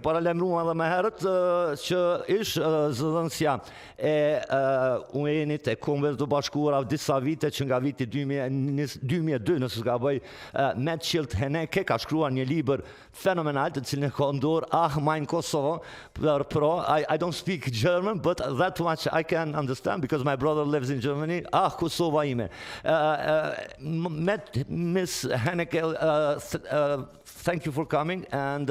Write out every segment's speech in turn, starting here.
paralajmëruan edhe më herët që ish zëdhënësja e UN-it, e Kombeve të Bashkuara disa vite, që nga viti 2002 nëse s'gaboj, Mechthild Henneke ka shkruar një libër fenomenal të cilin e ka ndorë mein Kosovo pro. I don't speak German, but that much I can understand because my brother lives in Germany. Kosova ime. Miss Henneke, thank you for coming, and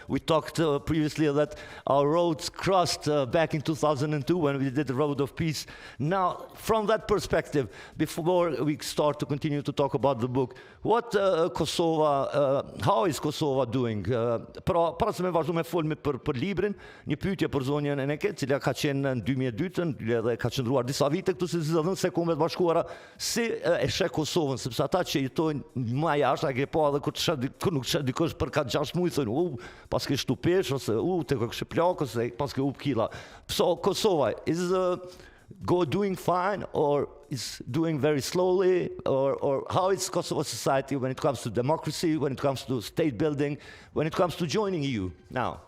we talked previously that our roads crossed back in 2002 when we did the Road of Peace. Now, from that perspective, before we start to continue to talk about the book, what how is Kosovo doing? Para se me vazhdu me folmi për librin, një pyetje për zonjën Henneke, cila ka qenë në 2002 dhe ka qëndruar disa vite këtu si zëdhënëse e Kombeve të Bashkuara, si e sheh Kosovën, sepse ata që jetojnë më jashtë, e ke pa edhe kur nuk sheh dikush për ka 6 muaj, thonë, paske shtu pesh, ose te ka kështë plak, ose paske kila. So Kosovo is doing fine, or is doing very slowly, or how is Kosovo society when it comes to democracy, when it comes to state building, when it comes to joining EU now?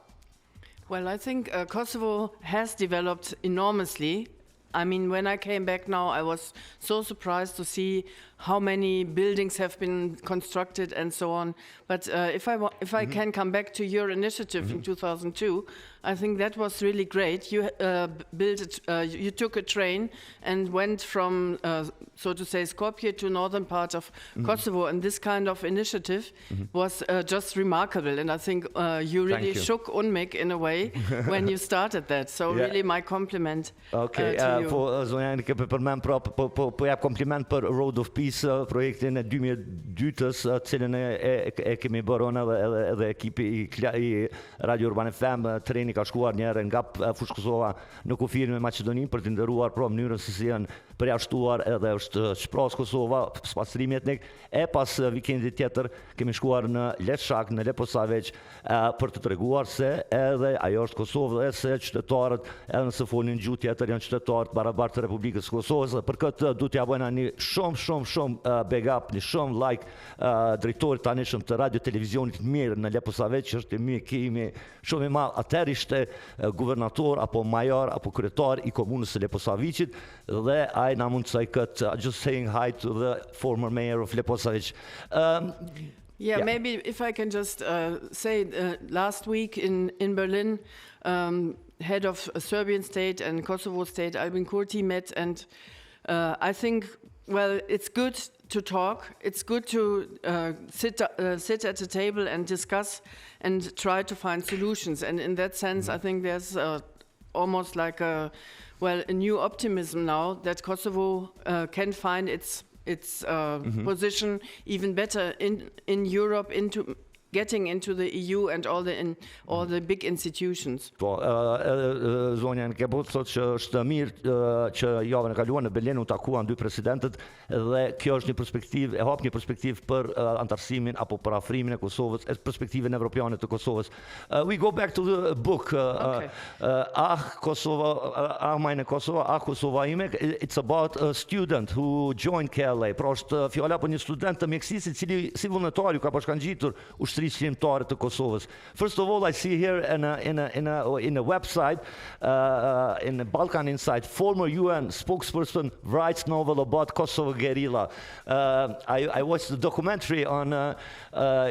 Well, I think Kosovo has developed enormously. I mean, when I came back now, I was so surprised to see how many buildings have been constructed and so on. But if I can come back to your initiative in 2002, I think that was really great. You you took a train and went from, so to say, Skopje to northern part of Kosovo, and this kind of initiative was just remarkable. And I think you really shook UNMIK in a way when you started that. So really, my compliment to you. Po zonja Henneke përmend po jap kompliment për Road of Peace, projektin e 2002-s, cilën e kemi bërë edhe ekipi i Radio Urban FM. Treni ka shkuar një herë nga Fushë Kosova në kufirin me Maqedoninë për të nderuar mënyrën se si janë përjashtuar edhe është shpras Kosova pas rrimit etnik. E pas vikendit tjetër kemi shkuar në Leshak, në Leposaveç, për të treguar se edhe ajo është Kosovë dhe se qytetarët, edhe nëse folin gjuhë tjetër, janë qytetarët barabartë të Republikës Kosovës. Për këtë du t'ja bëjna një shumë big up, një shumë like drejtorit tanishëm të radio televizionit mirë në Leposaveç, që është imi shumë i madh. Atëherë ishte guvernator apo major apo kryetar i komunës së Leposaviçit, dhe ai na mundsoi këtë, just saying hi to the former mayor of Leposavić. Maybe if I can just say, last week in Berlin, head of Serbian state and Kosovo state, Albin Kurti, met, and I think, well, it's good to talk. It's good to sit at a table and discuss and try to find solutions. And in that sense, I think there's almost like a new optimism now that Kosovo can find its position even better in Europe, into getting into the EU and all the big institutions. Po, zonja Henneke thotë që është mirë që javën e kaluar në Berlin u takuan dy presidentët, dhe kjo është një perspektivë, e hap një perspektivë për antarësimin apo për afrimin e Kosovës, perspektivën evropiane të Kosovës. We go back to the book. Mein Kosovo, Kosova ime. It's about a student who joined KLA. Pra është fjala për një student të mjekësisë i cili si vullnetar ka bashkangjitur ushtrisë shqiptare të Kosovës. First of all, I see here in a website, in the Balkan Insight, former UN spokesperson writes novel about Kosovo guerrilla. I watched the documentary on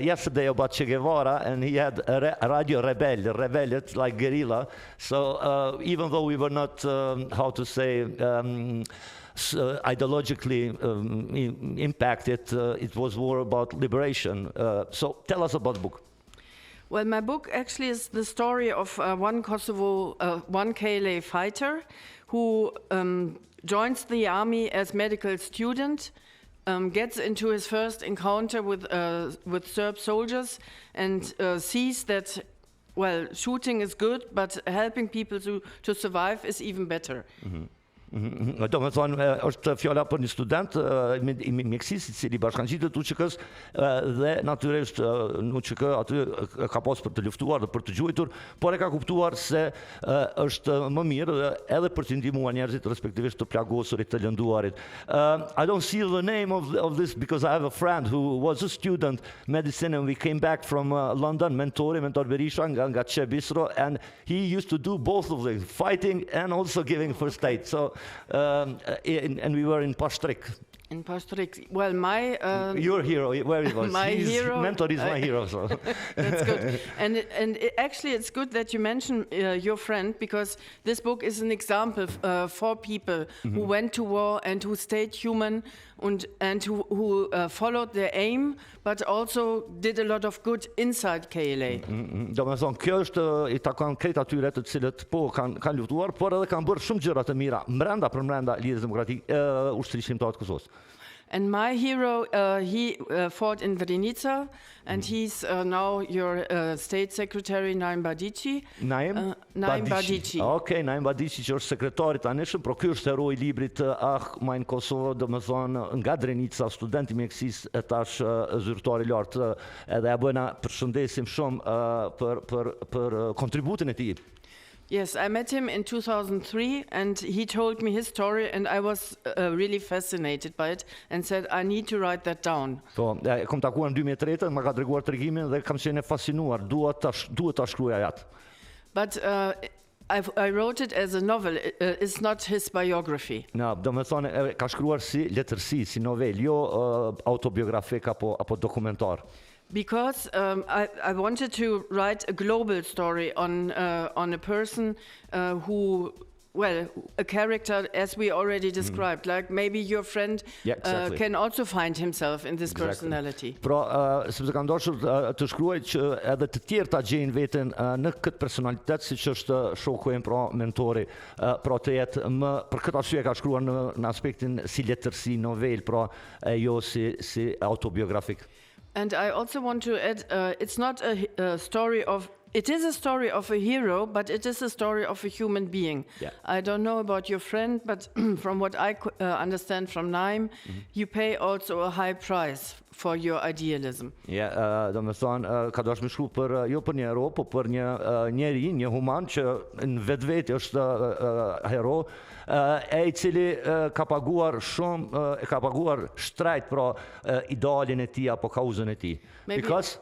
yesterday about Che Guevara, and he had Radio rebellion, like guerrilla. So even though we were not, how to say, ideologically impacted, it was more about liberation. So tell us about the book. Well, my book actually is the story of one KLA fighter who joins the army as medical student, gets into his first encounter with Serb soldiers, and sees that, well, shooting is good, but helping people to survive is even better. Do me thonë, është fjala për një student i mjekësisë i cili bashkangjitet UÇK-s dhe natyrisht UÇK aty ka pas për të luftuar dhe për të gjuajtur, por e ka kuptuar se është më mirë edhe për të ndihmuar njerëzit respektivisht të plagosurit, të lënduarit. I don't see the name of this because I have a friend who was a student medicine and we came back from London, mentor Berisha nga Çe Bistro, and he used to do both of them, fighting and also giving first aid. So and we were in Pastrik. In Pastrik. Well, my your hero, where he was. My hero. Mentor is my hero. So that's good. And actually, it's good that you mention your friend, because this book is an example for people who went to war and who stayed human and who followed their aim, but also did a lot of good inside KLA. Do me thonë, kjo është i takon krejt atyre të cilët po kanë luftuar, por edhe kanë bërë shumë gjëra të mira brenda Lidhjes Demokratike Ushtrisë Shqiptare të Kosovës. And my hero, he fought in Drenica, and he's now your state secretary, Naim Badici. Naim Badici. Okay, Naim Badici që është sekretari tanishëm, por ky është heroi i librit Majnë Kosovë, do me thonë nga Drenica, student i mjekësisë, e tash zyrtari i lartë, edhe ja bëna përshëndesim shumë për kontributin e tij. Yes, I met him in 2003 and he told me his story and I was really fascinated by it and said I need to write that down. Po, kom takuar në 2003, më ka treguar tregimin dhe kam qenë fascinuar, duhet ta shkruaja atë. But I wrote it as a novel, it's not his biography. No, do me thonë, ka shkruar si letërsi, si novel, jo autobiografik apo dokumentar. Because I wanted to write a global story on a person who, well, a character as we already described, like maybe your friend can also find himself in this personality. Pra, sepse kam dashur të shkruaj që edhe të tjerë ta gjejnë veten në këtë personalitet, siç është shoku im, pra mentori, pra të jetë më për këtë arsye ka shkruar në aspektin si letërsi, novel, pra jo si autobiografik. And I also want to add, it's not a story of, it is a story of a hero, but it is a story of a human being. Yeah. I don't know about your friend, but from what I understand from Naim, you pay also a high price for your idealism. Yeah, do me thonë, ka dashur me shkruaj jo për një hero, po për një njeri, një human që në vetvete është hero, i cili ka paguar shumë, ka paguar shtrejt pra idealin e tij apo kauzën e tij. Because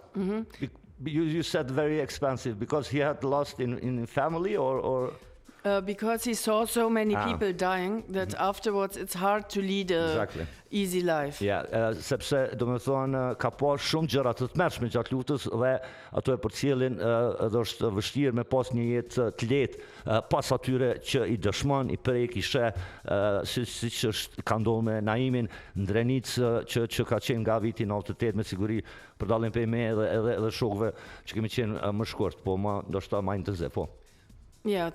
you said very expensive, because he had lost in family or because he saw so many people dying that afterwards it's hard to lead a easy life. Yeah, sepse do me thonë ka pas shumë gjëra të tmerrshme gjatë luftës dhe ato e përcjellin edhe është vështirë me pas një jetë të lehtë pas atyre që i dëshmon, i prek, i sheh, siç është ka ndodhur me Naimin në Drenicë që ka qenë nga viti 98 me siguri, për dallim prej me edhe shokëve që kemi qenë më shkurt, po ndoshta më intensiv, po. Yeah,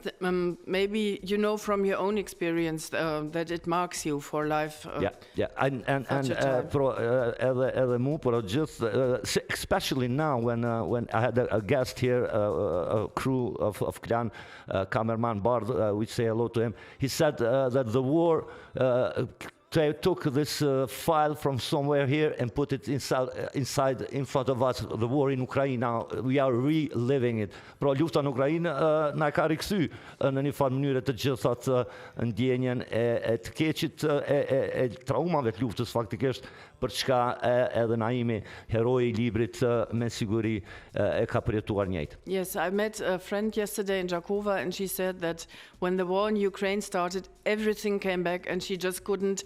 maybe you know from your own experience that it marks you for life. Yeah, and edhe mu, por gjithë, especially now when I had a guest here, a crew of Klan, cameraman Bard, we say hello to him. He said that the war they took this file from somewhere here and put it inside in front of us, the war in Ukraine. Now we are reliving it. Pra lufta në Ukrainë na ka rikthy në një farë mënyrë të gjithat ndjenjen e të keqit e traumave të luftës faktikisht, për çka edhe Naimi, heroi i librit, me siguri e ka përjetuar njëjtë. Yes, I met a friend yesterday in Jakova and she said that when the war in Ukraine started, everything came back and she just couldn't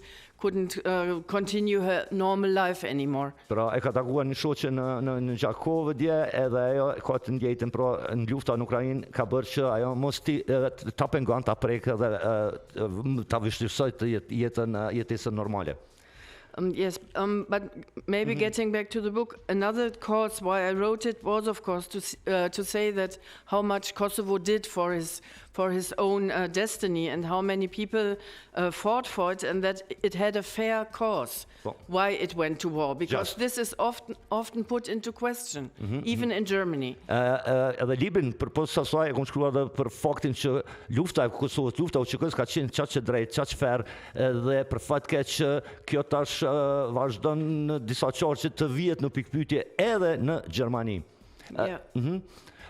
continue her normal life anymore. Pra e ka takuar një shoqe në Gjakovë dje, edhe ajo ka të njëjtën, pra në lufta në Ukrainë ka bërë që ajo mos ta pengon, ta prek dhe ta vështirësoj të jetesën normale. Yes, but maybe getting back to the book, another cause why I wrote it was, of course, to say that how much Kosovo did for his own destiny and how many people fought for it, and that it had a fair cause why it went to war, because this is often put into question, even in Germany. Edhe librin përpos asaj e kam shkruar edhe për faktin që lufta e Kosovës, lufta uçk-s ka qenë çaq e drejtë, çaq fair, dhe për fat keq kjo tash vazhdon në disa qarqe të vihet në pikpyetje edhe në Gjermani.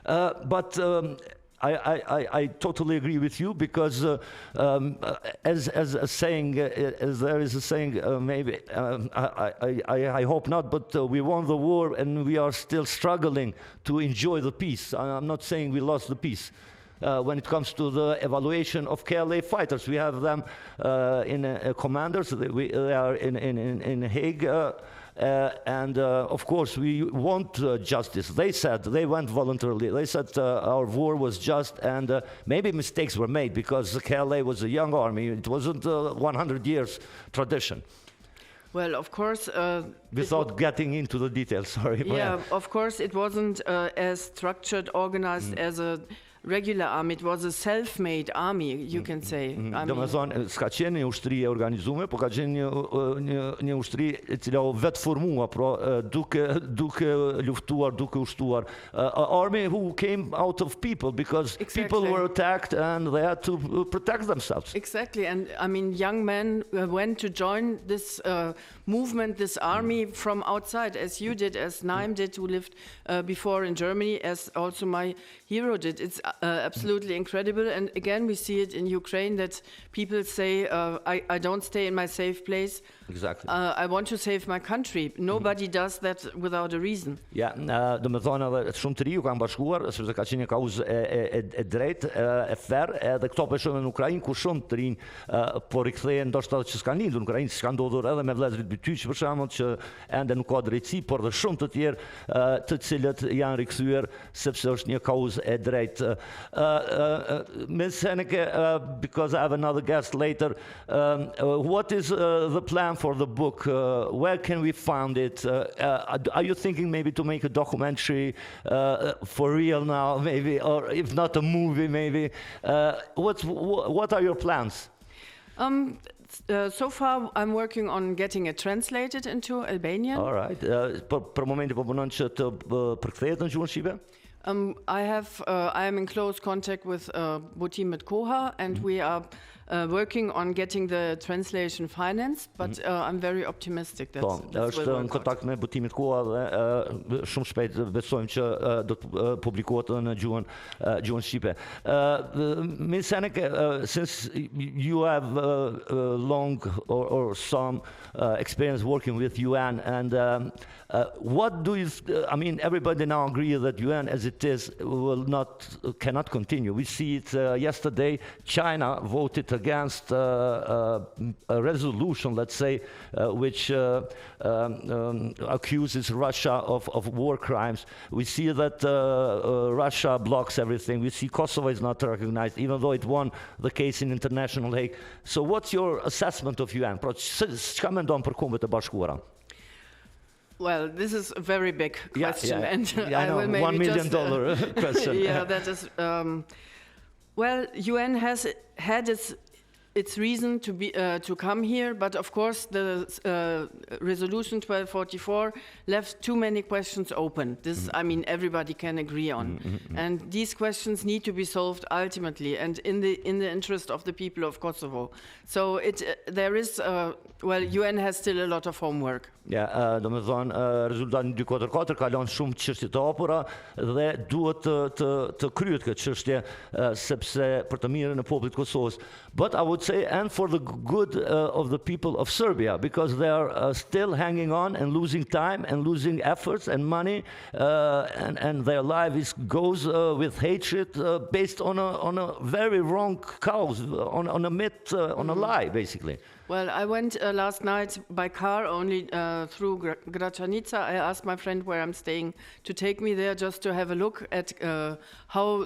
But I totally agree with you, because as a saying, as there is a saying, maybe I hope not, but we won the war and we are still struggling to enjoy the peace. I'm not saying we lost the peace. When it comes to the evaluation of KLA fighters, we have them in commanders. They are in Hague. And of course, we want justice. They said, they went voluntarily. They said our war was just, and maybe mistakes were made because the KLA was a young army. It wasn't 100 years tradition. Well, of course. Without getting into the details, sorry. Yeah, of course, it wasn't as structured, organized as a regular army. It was a self-made army, you can say. Do me thonë, s'ka qenë një ushtri e organizuar, po ka qenë një ushtri e cila u vetë formua, pra duke luftuar, duke ushtuar. An army who came out of people, because people were attacked and they had to protect themselves. Exactly, and I mean, young men went to join this movement, this army from outside, as you did, as Naim did, who lived before in Germany, as also my hero did. It's absolutely incredible, and again we see it in Ukraine that people say, I don't stay in my safe place. Exactly. I want to save my country. Nobody does that without a reason. Ja, do me thonë edhe shumë të riu kanë bashkuar, sepse ka qenë një kauzë e drejtë, e fair, edhe këto po shohim në Ukrainë ku shumë të rinj po rikthehen, ndoshta që s'kan lindur në Ukrainë, s'kan ndodhur edhe me vëllezërit Bytyqi për shembull, që ende nuk ka drejtësi, por dhe shumë të tjerë të cilët janë rikthyer sepse është një kauzë e drejtë. Ms. Henneke, because I have another guest later, what is the plan for the book? Where can we find it? Are you thinking maybe to make a documentary for real now, maybe, or if not a movie, maybe? What are your plans? So far, I'm working on getting it translated into Albanian. All right. Për momentin po punon që të përkthehet në gjuhën shqipe? I am in close contact with Butim Koha, and we are working on getting the translation financed, but I'm very optimistic that është në kontakt me Butimit Koha dhe shumë shpejt besojmë që do të publikohet në gjuhën shqipe. Ms. Henneke, since you have long or some experience working with UN, and what do you? I mean, everybody now agrees that UN, as it is, cannot continue. We see it yesterday. China voted against a resolution, let's say, which accuses Russia of war crimes. We see that Russia blocks everything. We see Kosovo is not recognized, even though it won the case in International Hague. So what's your assessment of UN? Çka mendon për Kombet e Bashkuara? Well, this is a very big question, and I know, will maybe $1 million question. Yeah, that is. Well, UN has had its reason to be to come here, but of course the resolution 1244 left too many questions open. This, I mean, everybody can agree on, and these questions need to be solved ultimately, and in the interest of the people of Kosovo. So there is well, UN has still a lot of homework. Ja, do me thonë, rezultati 244 ka lënë shumë çështje të hapura dhe duhet të kryhet këtë çështje sepse për të mirën e popullit të Kosovës. But I would say, and for the good of the people of Serbia, because they are still hanging on and losing time and losing efforts and money, and their life goes with hatred based on a very wrong cause, on a myth, on a lie, basically. Well, I went last night by car only through Gračanica. I asked my friend where I'm staying to take me there just to have a look at how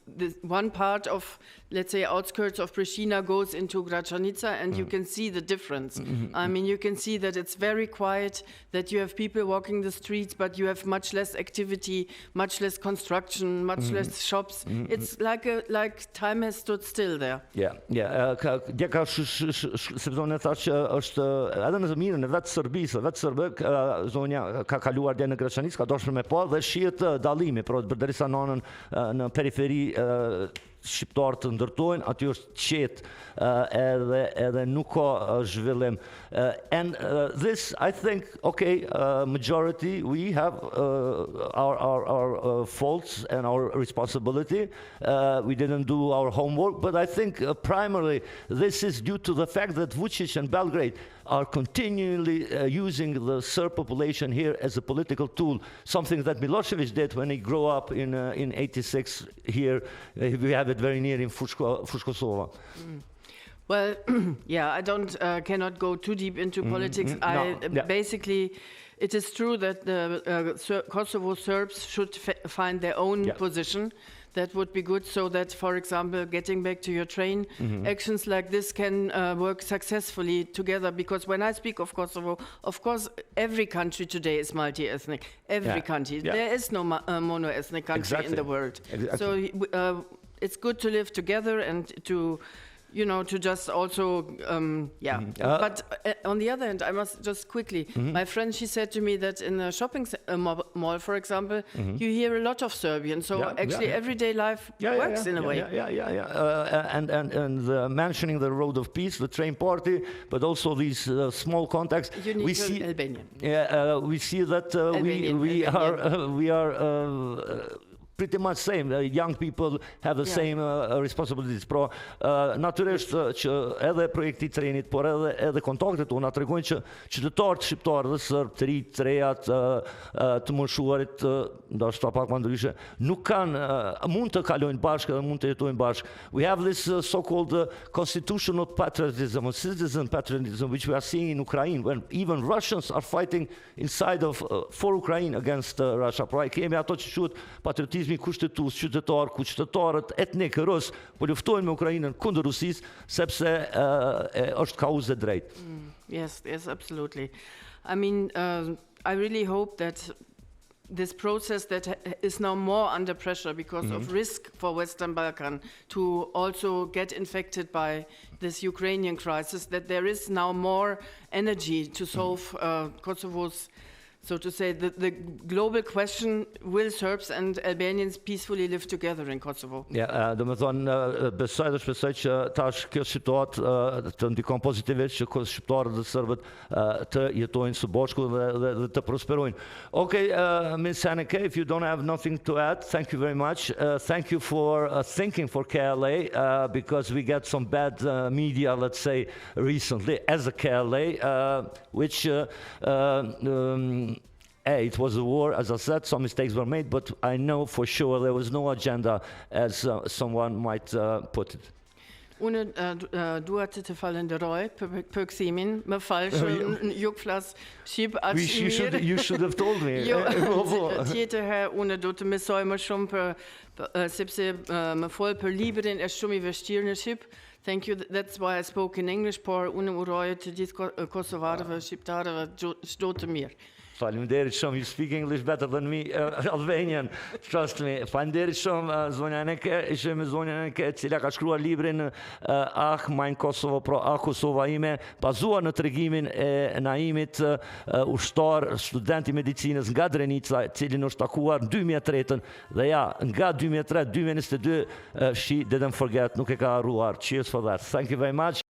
this one part of, let's say, outskirts of Pristina goes into Gračanica, and you can see the difference. I mean, you can see that it's very quiet, that you have people walking the streets, but you have much less activity, much less construction, much less shops. It's like time has stood still there. Djeka sepse unë thash që është edhe në mirën e vetë Serbisë, vetë Serbë, zonja ka kaluar deri në Gračanic, ka dashur me pa dhe shihet dallimi, por derisa në periferi shqiptarë të ndërtojnë, aty është qetë edhe nuk ka zhvillim. And this, I think, okay, majority, we have our faults and our responsibility. We didn't do our homework, but I think primarily this is due to the fact that Vučić and Belgrade are continually using the Serb population here as a political tool, something that Milosevic did when he grew up in '86 here. We have it very near in Fuškosova. Well, yeah, I cannot go too deep into politics. Basically, it is true that the Kosovo Serbs should find their own position. That would be good, so that, for example, getting back to your train, actions like this can work successfully together. Because when I speak of Kosovo, of course, every country today is multi-ethnic. Every country. There is no mono-ethnic country in the world. So it's good to live together and to just also, But on the other hand, I must just quickly, my friend, she said to me that in a shopping mall, for example, you hear a lot of Serbian. So everyday life works in a way. And mentioning the Road of Peace, the train party, but also these small contacts. We see Albanian. We see that we are pretty much same. Young people have the same responsibilities. Pra, natyrisht që edhe projekti i trenit, por edhe kontaktet tona tregojnë që qytetarët shqiptarë dhe serb, të rinj, të rejat, të moshuarit, ndoshta pak më ndryshe, nuk kanë mund të kalojnë bashkë dhe mund të jetojnë bashkë. We have this so-called constitutional patriotism, or citizen patriotism, which we are seeing in Ukraine, when even Russians are fighting inside of for Ukraine against Russia. Pra, kemi ato që quhet patriotism kushtetues, qytetar, ku qytetarët etnik rus po luftojnë me Ukrainën kundër Rusisë sepse është kauzë drejt. Yes, absolutely. I mean, I really hope that this process that is now more under pressure because of risk for Western Balkan to also get infected by this Ukrainian crisis, that there is now more energy to solve Kosovo's, so to say, the global question, will Serbs and Albanians peacefully live together in Kosovo? Do me thonë, besoj dhe shpresoj që tash kjo situatë të ndikon pozitivisht që shqiptarët dhe serbët të jetojnë së bashku dhe të prosperojnë. Okay, Ms. Henneke, if you don't have nothing to add, thank you very much. Thank you for thinking for KLA, because we get some bad media, let's say, recently as a KLA, which it was a war, as I said, some mistakes were made, but I know for sure there was no agenda as someone might put it. Unë dua të falenderoj për kthimin, më falë ju flas shqip aq You should have told me. Tjetër herë unë do të mësoj më shumë sepse më fol për librin është shumë i vështirë në shqip. Thank you. That's why I spoke in English, por unë uroj të gjithë kosovarëve, shqiptarëve çdo të mirë. Faleminderit shumë. You speak English better than me, Albanian, trust me. Faleminderit shumë, zonja Henneke, ishim me zonja Henneke, e cila ka shkruar librin Mein Kosovo, pra Kosova ime, bazuar në tregimin e Naimit, ushtar, student i medicinës nga Drenica, cilin është takuar në 2003 dhe nga 2003-2022, she didn't forget, nuk e ka harruar. Cheers for that. Thank you very much.